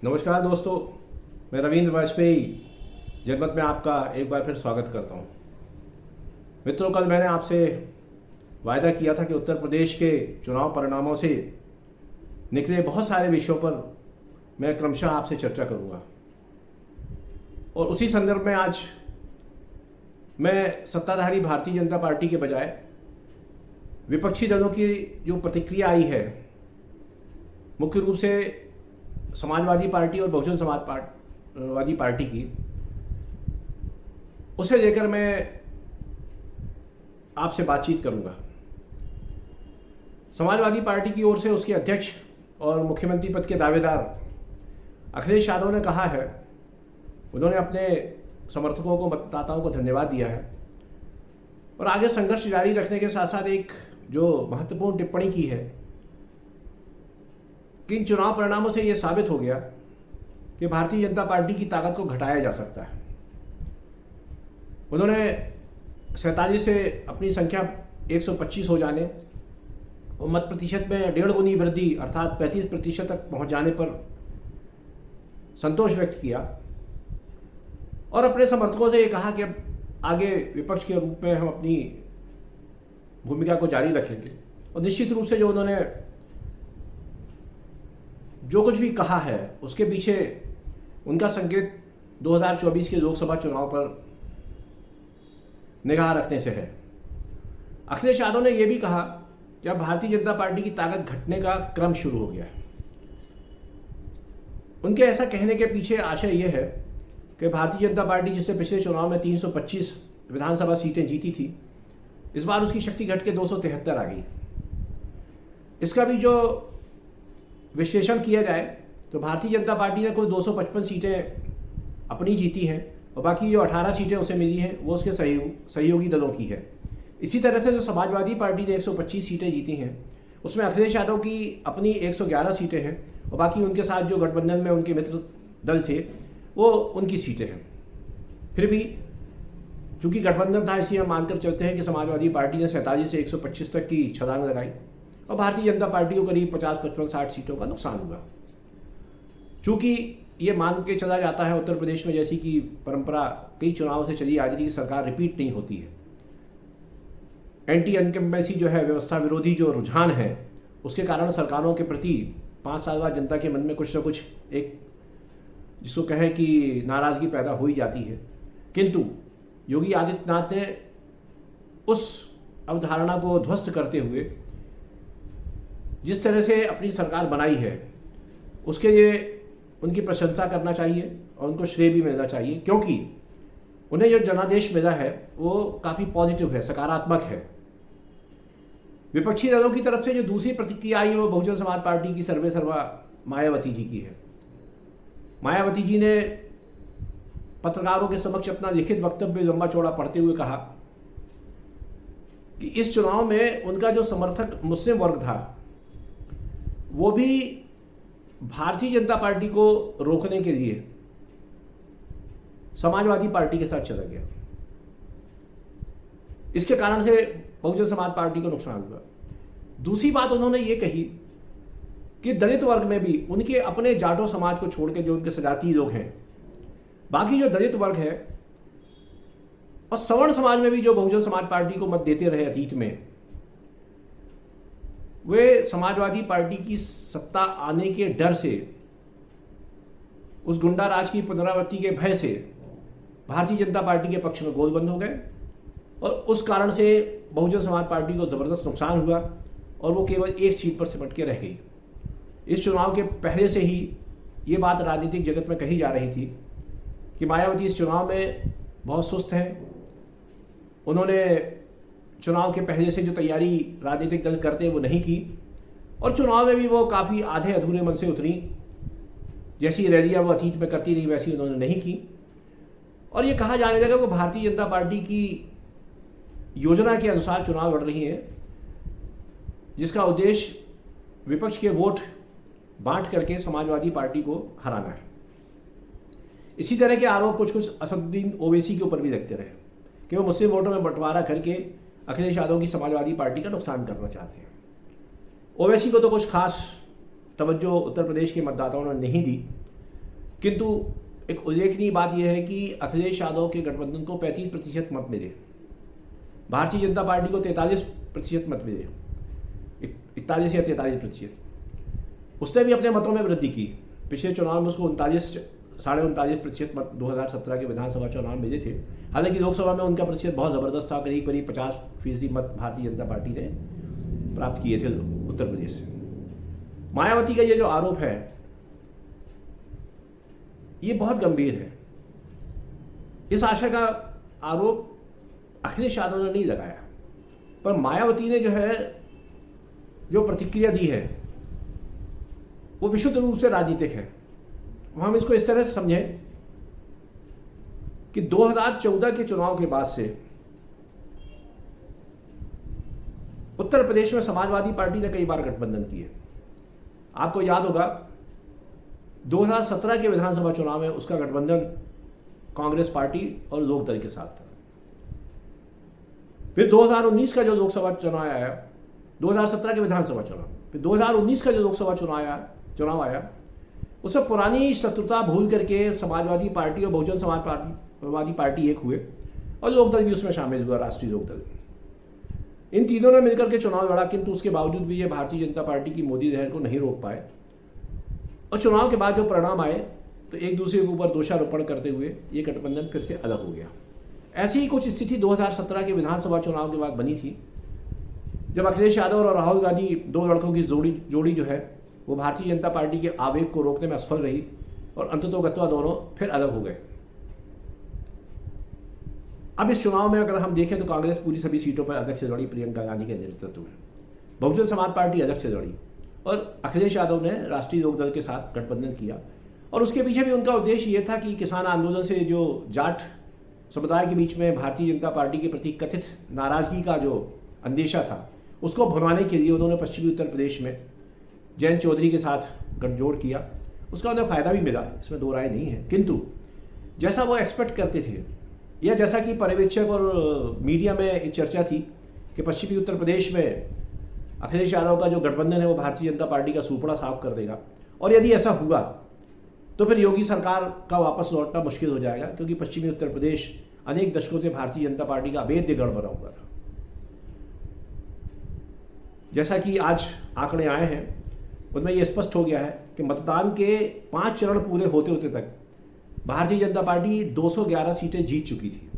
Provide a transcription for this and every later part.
नमस्कार दोस्तों, मैं रविंद्र वाजपेयी जनमत में आपका एक बार फिर स्वागत करता हूं। मित्रों, कल मैंने आपसे वायदा किया था कि उत्तर प्रदेश के चुनाव परिणामों से निकले बहुत सारे विषयों पर मैं क्रमशः आपसे चर्चा करूंगा और उसी संदर्भ में आज मैं सत्ताधारी भारतीय जनता पार्टी के बजाय विपक्षी दलों की जो प्रतिक्रिया आई है, मुख्य रूप से समाजवादी पार्टी और बहुजन समाजवादी पार्टी की, उसे लेकर मैं आपसे बातचीत करूंगा। समाजवादी पार्टी की ओर से उसके अध्यक्ष और मुख्यमंत्री पद के दावेदार अखिलेश यादव ने कहा है, उन्होंने अपने समर्थकों को, मतदाताओं को धन्यवाद दिया है और आगे संघर्ष जारी रखने के साथ साथ एक जो महत्वपूर्ण टिप्पणी की है कि इन चुनाव परिणामों से यह साबित हो गया कि भारतीय जनता पार्टी की ताकत को घटाया जा सकता है। उन्होंने 47 से अपनी संख्या 125 हो जाने और मत प्रतिशत में 1.5 गुनी वृद्धि अर्थात 35% तक पहुंच जाने पर संतोष व्यक्त किया और अपने समर्थकों से ये कहा कि अब आगे विपक्ष के रूप में हम अपनी भूमिका को जारी रखेंगे। और निश्चित रूप से जो उन्होंने जो कुछ भी कहा है उसके पीछे उनका संकेत 2024 के लोकसभा चुनाव पर निगाह रखने से है। अखिलेश यादव ने यह भी कहा कि अब भारतीय जनता पार्टी की ताकत घटने का क्रम शुरू हो गया है। उनके ऐसा कहने के पीछे आशय यह है कि भारतीय जनता पार्टी जिसने पिछले चुनाव में 325 विधानसभा सीटें जीती थी, इस बार उसकी शक्ति घट के 273 आ गई। इसका भी जो विश्लेषण किया जाए तो भारतीय जनता पार्टी ने कुल 255 सीटें अपनी जीती हैं और बाकी जो 18 सीटें उसे मिली हैं वो उसके सहयोगी दलों की है। इसी तरह से जो समाजवादी पार्टी ने 125 सीटें जीती हैं उसमें अखिलेश यादव की अपनी 111 सीटें हैं और बाकी उनके साथ जो गठबंधन में उनके मित्र दल थे वो उनकी सीटें हैं। फिर भी चूंकि गठबंधन था, इसलिए हम मानकर चलते हैं कि समाजवादी पार्टी ने 47 से 125 तक की छलांग लगाई और भारतीय जनता पार्टी को करीब 50, 55, 60 सीटों का नुकसान हुआ। चूंकि ये मान के चला जाता है उत्तर प्रदेश में, जैसी कि परंपरा कई चुनावों से चली आ रही थी, कि सरकार रिपीट नहीं होती है। एंटी इनकम्बेंसी जो है, व्यवस्था विरोधी जो रुझान है, उसके कारण सरकारों के प्रति 5 साल बाद जनता के मन में कुछ न कुछ एक जिसको कहे कि नाराजगी पैदा हो ही जाती है। किंतु योगी आदित्यनाथ ने उस अवधारणा को ध्वस्त करते हुए जिस तरह से अपनी सरकार बनाई है उसके लिए उनकी प्रशंसा करना चाहिए और उनको श्रेय भी मिलना चाहिए, क्योंकि उन्हें जो जनादेश मिला है वो काफ़ी पॉजिटिव है, सकारात्मक है। विपक्षी दलों की तरफ से जो दूसरी प्रतिक्रिया आई है वो बहुजन समाज पार्टी की सर्वे सर्वा मायावती जी की है। मायावती जी ने पत्रकारों के समक्ष अपना लिखित वक्तव्य लंबा चौड़ा पढ़ते हुए कहा कि इस चुनाव में उनका जो समर्थक मुस्लिम वर्ग था वो भी भारतीय जनता पार्टी को रोकने के लिए समाजवादी पार्टी के साथ चला गया। इसके कारण से बहुजन समाज पार्टी को नुकसान हुआ। दूसरी बात उन्होंने ये कही कि दलित वर्ग में भी उनके अपने जाटो समाज को छोड़ के जो उनके सजातीय लोग हैं, बाकी जो दलित वर्ग है और सवर्ण समाज में भी जो बहुजन समाज पार्टी को मत देते रहे अतीत में, वे समाजवादी पार्टी की सत्ता आने के डर से, उस गुंडा राज की पुनरावृत्ति के भय से भारतीय जनता पार्टी के पक्ष में गोलबंद हो गए और उस कारण से बहुजन समाज पार्टी को जबरदस्त नुकसान हुआ और वो केवल एक सीट पर सिमट के रह गई। इस चुनाव के पहले से ही ये बात राजनीतिक जगत में कही जा रही थी कि मायावती इस चुनाव में बहुत सुस्त है। उन्होंने चुनाव के पहले से जो तैयारी राजनीतिक दल करते हैं वो नहीं की और चुनाव में भी वो काफ़ी आधे अधूरे मन से उतरी। जैसी रैलियां वो अतीत में करती रही वैसी उन्होंने नहीं की और ये कहा जाने लगा कि वो भारतीय जनता पार्टी की योजना के अनुसार चुनाव लड़ रही है, जिसका उद्देश्य विपक्ष के वोट बांट करके समाजवादी पार्टी को हराना है। इसी तरह के आरोप कुछ कुछ असदुद्दीन ओवैसी के ऊपर भी लगते रहे कि वो मुस्लिम वोटों में बंटवारा करके अखिलेश यादव की समाजवादी पार्टी का नुकसान करना चाहते हैं। ओवैसी को तो कुछ खास तवज्जो उत्तर प्रदेश के मतदाताओं ने नहीं दी, किंतु एक उल्लेखनीय बात यह है कि अखिलेश यादव के गठबंधन को 35% मत मिले, भारतीय जनता पार्टी को 43% मत मिले, 41 या 43%। उसने भी अपने मतों में वृद्धि की। पिछले चुनाव में उसको 39.5% मत 2017 के विधानसभा चुनाव मिले थे। हालांकि लोकसभा में उनका प्रतिशत बहुत ज़बरदस्त था, करीब करीब 50% मत भारतीय जनता पार्टी ने प्राप्त किए थे उत्तर प्रदेश से। मायावती का ये जो आरोप है ये बहुत गंभीर है। इस आशय का आरोप अखिलेश यादव ने नहीं लगाया, पर मायावती ने जो प्रतिक्रिया दी है वो विशुद्ध रूप से राजनीतिक है। हम इसको इस तरह से समझें कि 2014 के चुनाव के बाद से उत्तर प्रदेश में समाजवादी पार्टी ने कई बार गठबंधन किए। आपको याद होगा 2017 के विधानसभा चुनाव में उसका गठबंधन कांग्रेस पार्टी और लोकदल के साथ था। फिर 2019 का जो लोकसभा चुनाव आया, 2017 के विधानसभा चुनाव, फिर 2019 का जो लोकसभा चुनाव आया, उसमें पुरानी शत्रुता भूल करके समाजवादी पार्टी और बहुजन समाजवादी पार्टी एक हुए और लोकदल भी उसमें शामिल हुआ, राष्ट्रीय लोकदल। इन तीनों ने मिलकर के चुनाव लड़ा, किंतु उसके बावजूद भी ये भारतीय जनता पार्टी की मोदी लहर को नहीं रोक पाए और चुनाव के बाद जो परिणाम आए तो एक दूसरे के ऊपर दोषारोपण करते हुए ये गठबंधन फिर से अलग हो गया। ऐसी ही कुछ स्थिति 2017 के विधानसभा चुनाव के बाद बनी थी, जब अखिलेश यादव और राहुल गांधी, दो लड़कों की जोड़ी जो है वो भारतीय जनता पार्टी के आवेग को रोकने में असफल रही और अंततोगत्वा दोनों फिर अलग हो गए। अब इस चुनाव में अगर हम देखें तो कांग्रेस पूरी सभी सीटों पर अलग से लड़ी प्रियंका गांधी के नेतृत्व में, बहुजन समाज पार्टी अलग से लड़ी और अखिलेश यादव ने राष्ट्रीय लोकदल के साथ गठबंधन किया। और उसके पीछे भी उनका उद्देश्य ये था कि किसान आंदोलन से जो जाट समुदाय के बीच में भारतीय जनता पार्टी के प्रति कथित नाराजगी का जो अंदेशा था उसको भुनाने के लिए उन्होंने पश्चिमी उत्तर प्रदेश में जयंत चौधरी के साथ गठजोड़ किया। उसका उन्हें फ़ायदा भी मिला, इसमें दो राय नहीं है, किंतु जैसा वो एक्सपेक्ट करते थे या जैसा कि पर्यवेक्षक और मीडिया में एक चर्चा थी कि पश्चिमी उत्तर प्रदेश में अखिलेश यादव का जो गठबंधन है वो भारतीय जनता पार्टी का सूपड़ा साफ कर देगा, और यदि ऐसा हुआ तो फिर योगी सरकार का वापस लौटना मुश्किल हो जाएगा, क्योंकि पश्चिमी उत्तर प्रदेश अनेक दशकों से भारतीय जनता पार्टी का अभेद्य गढ़ बना हुआ था। जैसा कि आज आंकड़े आए हैं उनमें यह स्पष्ट हो गया है कि मतदान के 5 चरण पूरे होते होते तक भारतीय जनता पार्टी 211 सीटें जीत चुकी थी,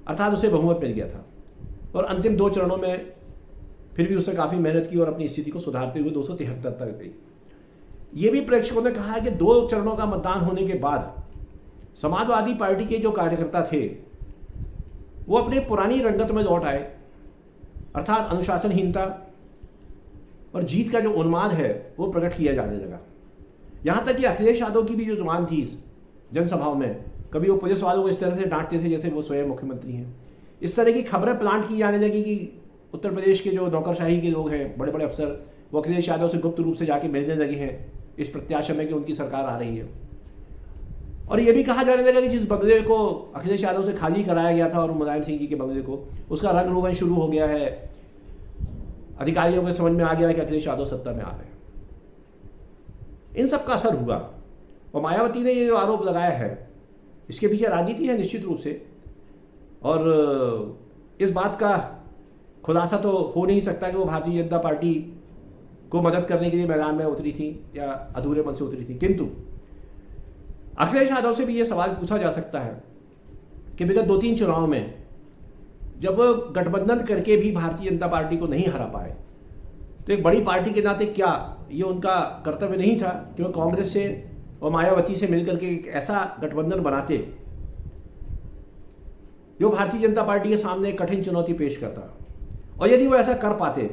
अर्थात उसे बहुमत मिल गया था। और अंतिम 2 चरणों में फिर भी उसने काफ़ी मेहनत की और अपनी स्थिति को सुधारते हुए 273 तक गई। ये भी प्रेक्षकों ने कहा है कि 2 चरणों का मतदान होने के बाद समाजवादी पार्टी के जो कार्यकर्ता थे वो अपने पुरानी रंगत में लौट आए, अर्थात अनुशासनहीनता और जीत का जो उन्माद है वो प्रकट किया जाने लगा। यहाँ तक कि अखिलेश यादव की भी जो जुबान थी जनसभाओं में, कभी वो पुलिस वालों को इस तरह से डांटते थे जैसे वो स्वयं मुख्यमंत्री हैं। इस तरह की खबरें प्लांट की जाने लगी कि उत्तर प्रदेश के जो नौकरशाही के लोग हैं, बड़े बड़े अफसर, वो अखिलेश यादव से गुप्त रूप से जाके मिलने लगे हैं इस प्रत्याशा में कि उनकी सरकार आ रही है। और ये भी कहा जाने लगा कि जिस बंगले को अखिलेश यादव से खाली कराया गया था और मुलायम सिंह जी के बंगले को, उसका रंग रोगन शुरू हो गया है। अधिकारियों को समझ में आ गया है कि अखिलेश यादव सत्ता में आ गए। इन सब का असर हुआ और मायावती ने ये जो आरोप लगाया है इसके पीछे राजनीति है निश्चित रूप से, और इस बात का खुलासा तो हो नहीं सकता कि वो भारतीय जनता पार्टी को मदद करने के लिए मैदान में उतरी थी या अधूरे मन से उतरी थी। किंतु अखिलेश यादव से भी ये सवाल पूछा जा सकता है कि विगत 2-3 चुनाव में जब वो गठबंधन करके भी भारतीय जनता पार्टी को नहीं हरा पाए तो एक बड़ी पार्टी के नाते क्या ये उनका कर्तव्य नहीं था कि वो कांग्रेस से और मायावती से मिलकर के एक ऐसा गठबंधन बनाते जो भारतीय जनता पार्टी के सामने एक कठिन चुनौती पेश करता। और यदि वो ऐसा कर पाते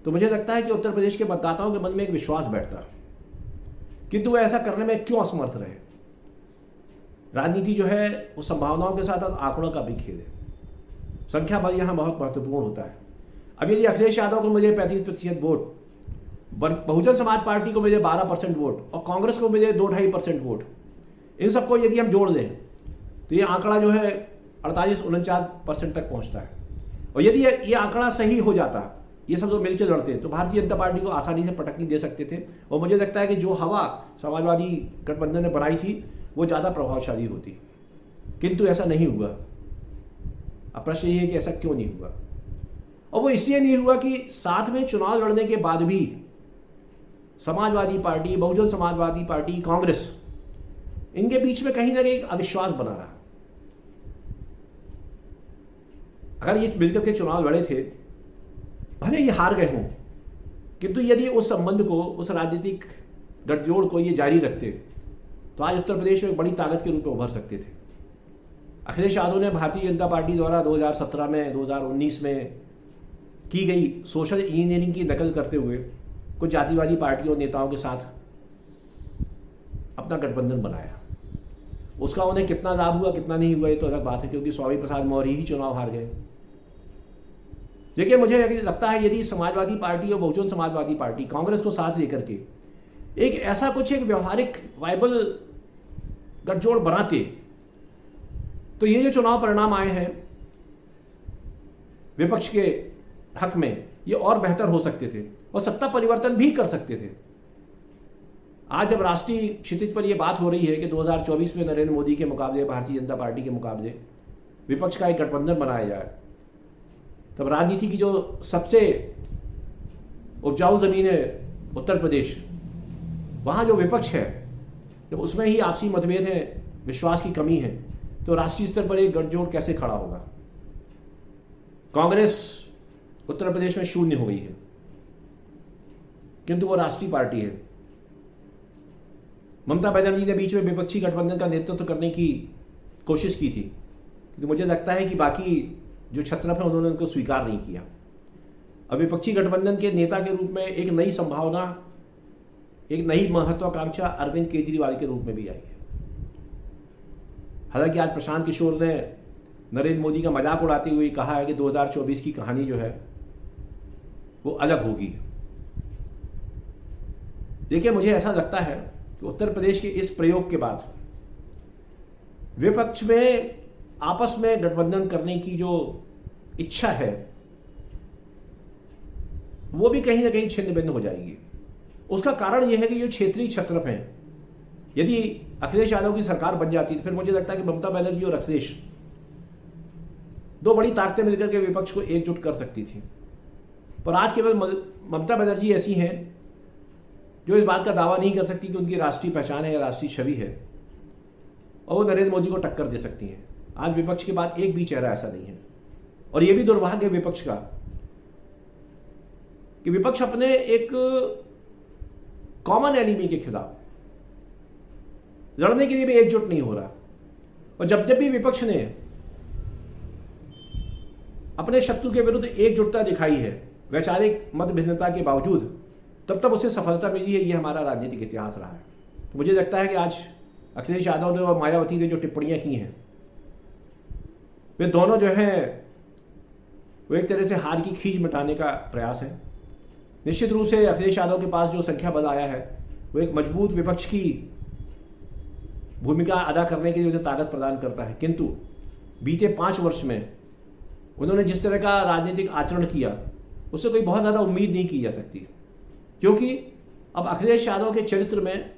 तो मुझे लगता है कि उत्तर प्रदेश के मतदाताओं के मन में एक विश्वास बैठता, किंतु वो ऐसा करने में क्यों असमर्थ रहे। राजनीति जो है वो संभावनाओं के साथ आंकड़ों का भी खेल है, संख्या बल यहाँ बहुत महत्वपूर्ण होता है। अब यदि अखिलेश यादव को मिले 35% वोट, बहुजन समाज पार्टी को मिले 12% वोट और कांग्रेस को मिले 2-2.5% वोट, इन सबको यदि हम जोड़ लें तो ये आंकड़ा जो है 48-49% तक पहुँचता है। और यदि ये आंकड़ा सही हो जाता ये सब जो मिलकर लड़ते तो भारतीय जनता पार्टी को आसानी से पटकनी दे सकते थे। और मुझे लगता है कि जो हवा समाजवादी गठबंधन ने बनाई थी वो ज़्यादा प्रभावशाली होती, किंतु ऐसा नहीं हुआ। अब प्रश्न ये है कि ऐसा क्यों नहीं हुआ, और वो इसलिए नहीं हुआ कि साथ में चुनाव लड़ने के बाद भी समाजवादी पार्टी, बहुजन समाजवादी पार्टी, कांग्रेस, इनके बीच में कहीं ना कहीं एक अविश्वास बना रहा। अगर ये मिलकर के चुनाव लड़े थे, भले ये हार गए हों, किंतु यदि उस संबंध को, उस राजनीतिक गठजोड़ को ये जारी रखते तो आज उत्तर प्रदेश में एक बड़ी ताकत के रूप में उभर सकते थे। अखिलेश यादव ने भारतीय जनता पार्टी द्वारा 2017 में, 2019 में की गई सोशल इंजीनियरिंग की नकल करते हुए कुछ जातिवादी पार्टियों, नेताओं के साथ अपना गठबंधन बनाया। उसका उन्हें कितना लाभ हुआ, कितना नहीं हुआ, ये तो अलग बात है, क्योंकि स्वामी प्रसाद मौर्य ही चुनाव हार गए। लेकिन मुझे लगता है यदि समाजवादी पार्टी और बहुजन समाजवादी पार्टी कांग्रेस को साथ लेकर के एक ऐसा कुछ एक व्यवहारिक वायबल गठजोड़ बनाते तो ये जो चुनाव परिणाम आए हैं विपक्ष के हक में, ये और बेहतर हो सकते थे और सत्ता परिवर्तन भी कर सकते थे। आज जब राष्ट्रीय क्षितिज पर यह बात हो रही है कि 2024 में नरेंद्र मोदी के मुकाबले, भारतीय जनता पार्टी के मुकाबले विपक्ष का एक गठबंधन बनाया जाए, तब राजनीति की जो सबसे उपजाऊ जमीन है उत्तर प्रदेश, वहां जो विपक्ष है, जब उसमें ही आपसी मतभेद है, विश्वास की कमी है, तो राष्ट्रीय स्तर पर एक गठजोड़ कैसे खड़ा होगा। कांग्रेस उत्तर प्रदेश में शून्य हो गई है, किंतु वो राष्ट्रीय पार्टी है। ममता बनर्जी ने बीच में विपक्षी गठबंधन का नेतृत्व करने की कोशिश की थी, तो मुझे लगता है कि बाकी जो छत्रप है उन्होंने उनको स्वीकार नहीं किया। अब विपक्षी गठबंधन के नेता के रूप में एक नई संभावना, एक नई महत्वाकांक्षा अरविंद केजरीवाल के रूप में भी आई है। हालांकि आज प्रशांत किशोर ने नरेंद्र मोदी का मजाक उड़ाते हुए कहा है कि 2024 की कहानी जो है वो अलग होगी। देखिए, मुझे ऐसा लगता है कि उत्तर प्रदेश के इस प्रयोग के बाद विपक्ष में आपस में गठबंधन करने की जो इच्छा है वो भी कहीं ना कहीं छिन्न भिन्न हो जाएगी। उसका कारण यह है कि जो क्षेत्रीय छत्रप हैं, यदि अखिलेश यादव की सरकार बन जाती तो फिर मुझे लगता है कि ममता बनर्जी और अखिलेश, दो बड़ी ताकतें मिलकर के विपक्ष को एकजुट कर सकती थी। पर आज केवल ममता बनर्जी ऐसी हैं जो इस बात का दावा नहीं कर सकती कि उनकी राष्ट्रीय पहचान है या राष्ट्रीय छवि है, और वो नरेंद्र मोदी को टक्कर दे सकती हैं। आज विपक्ष के बाद एक भी चेहरा ऐसा नहीं है, और यह भी दुर्भाग्य है विपक्ष का कि विपक्ष अपने एक कॉमन एनिमी के खिलाफ लड़ने के लिए भी एकजुट नहीं हो रहा। और जब जब भी विपक्ष ने अपने शत्रु के विरुद्ध एकजुटता दिखाई है वैचारिक मत भिन्नता के बावजूद, तब तब उसे सफलता मिली है। ये हमारा राजनीतिक इतिहास रहा है। तो मुझे लगता है कि आज अखिलेश यादव ने और मायावती ने जो टिप्पणियां की हैं, वे दोनों जो हैं वो एक तरह से हार की खींच मिटाने का प्रयास है। निश्चित रूप से अखिलेश यादव के पास जो संख्या बल आया है वो एक मजबूत विपक्ष की भूमिका अदा करने के लिए उन्हें ताकत प्रदान करता है, किंतु बीते 5 वर्ष में उन्होंने जिस तरह का राजनीतिक आचरण किया उससे कोई बहुत ज़्यादा उम्मीद नहीं की जा सकती, क्योंकि अब अखिलेश यादव के चरित्र में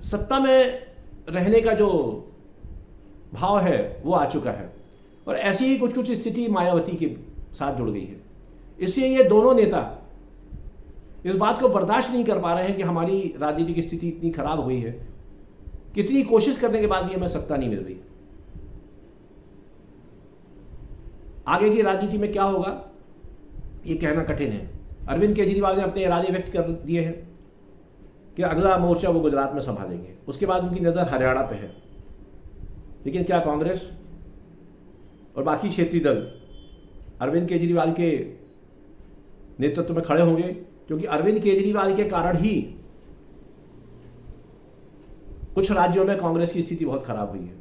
सत्ता में रहने का जो भाव है वो आ चुका है, और ऐसी ही कुछ कुछ स्थिति मायावती के साथ जुड़ गई है। इसलिए ये दोनों नेता इस बात को बर्दाश्त नहीं कर पा रहे हैं कि हमारी राजनीतिक स्थिति इतनी खराब हुई है, कितनी कोशिश करने के बाद भी हमें सत्ता नहीं मिल रही। आगे की राजनीति में क्या होगा ये कहना कठिन है। अरविंद केजरीवाल ने अपने इरादे व्यक्त कर दिए हैं कि अगला मोर्चा वो गुजरात में संभालेंगे, उसके बाद उनकी नज़र हरियाणा पे है। लेकिन क्या कांग्रेस और बाकी क्षेत्रीय दल अरविंद केजरीवाल के नेतृत्व में खड़े होंगे? क्योंकि अरविंद केजरीवाल के कारण ही कुछ राज्यों में कांग्रेस की स्थिति बहुत खराब हुई है,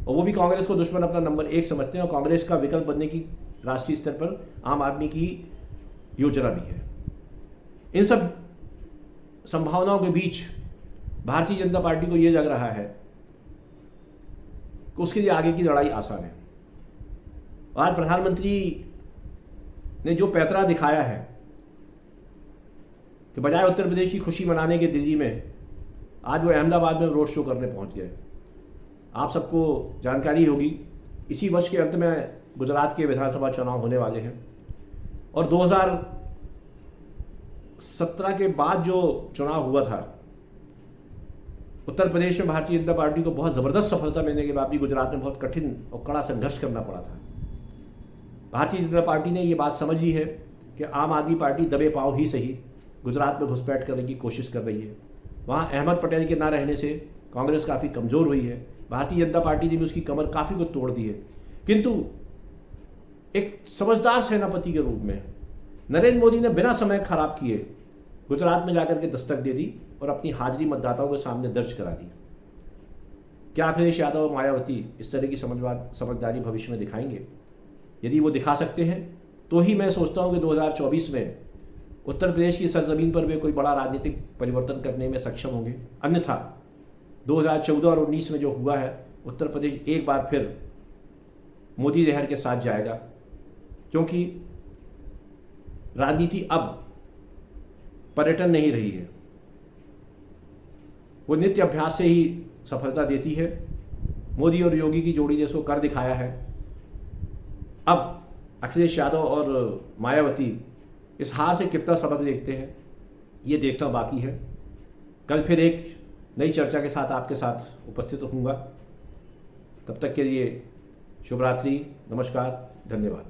और वो भी कांग्रेस को दुश्मन अपना नंबर 1 समझते हैं, और कांग्रेस का विकल्प बनने की राष्ट्रीय स्तर पर आम आदमी की योजना भी है। इन सब संभावनाओं के बीच भारतीय जनता पार्टी को यह लग रहा है कि उसके लिए आगे की लड़ाई आसान है। आज प्रधानमंत्री ने जो पैतरा दिखाया है कि बजाय उत्तर प्रदेश की खुशी मनाने के दिल्ली में, आज वो अहमदाबाद में रोड शो करने पहुंच गए। आप सबको जानकारी होगी, इसी वर्ष के अंत में गुजरात के विधानसभा चुनाव होने वाले हैं और 2017 के बाद जो चुनाव हुआ था, उत्तर प्रदेश में भारतीय जनता पार्टी को बहुत ज़बरदस्त सफलता मिलने के बाद भी गुजरात में बहुत कठिन और कड़ा संघर्ष करना पड़ा था। भारतीय जनता पार्टी ने ये बात समझ ली है कि आम आदमी पार्टी दबे पांव ही सही गुजरात में घुसपैठ करने की कोशिश कर रही है। वहाँ अहमद पटेल के ना रहने से कांग्रेस काफ़ी कमज़ोर हुई है। भारतीय जनता पार्टी ने भी उसकी कमर काफ़ी को तोड़ दी है, किंतु एक समझदार सेनापति के रूप में नरेंद्र मोदी ने बिना समय खराब किए गुजरात में जाकर के दस्तक दे दी और अपनी हाजिरी मतदाताओं के सामने दर्ज करा दी। क्या अखिलेश यादव और मायावती इस तरह की समझदारी भविष्य में दिखाएंगे? यदि वो दिखा सकते हैं तो ही मैं सोचता हूं कि 2024 में उत्तर प्रदेश की सरजमीन पर वे कोई बड़ा राजनीतिक परिवर्तन करने में सक्षम होंगे। अन्यथा 2014 और 19 में जो हुआ है, उत्तर प्रदेश एक बार फिर मोदी लहर के साथ जाएगा, क्योंकि राजनीति अब पर्यटन नहीं रही है, वो नित्य अभ्यास से ही सफलता देती है। मोदी और योगी की जोड़ी ने इसको कर दिखाया है। अब अखिलेश यादव और मायावती इस हार से कितना सबक लेते हैं, ये देखना बाकी है। कल फिर एक नई चर्चा के साथ आपके साथ उपस्थित होऊंगा। तब तक के लिए शुभ रात्रि, नमस्कार, धन्यवाद।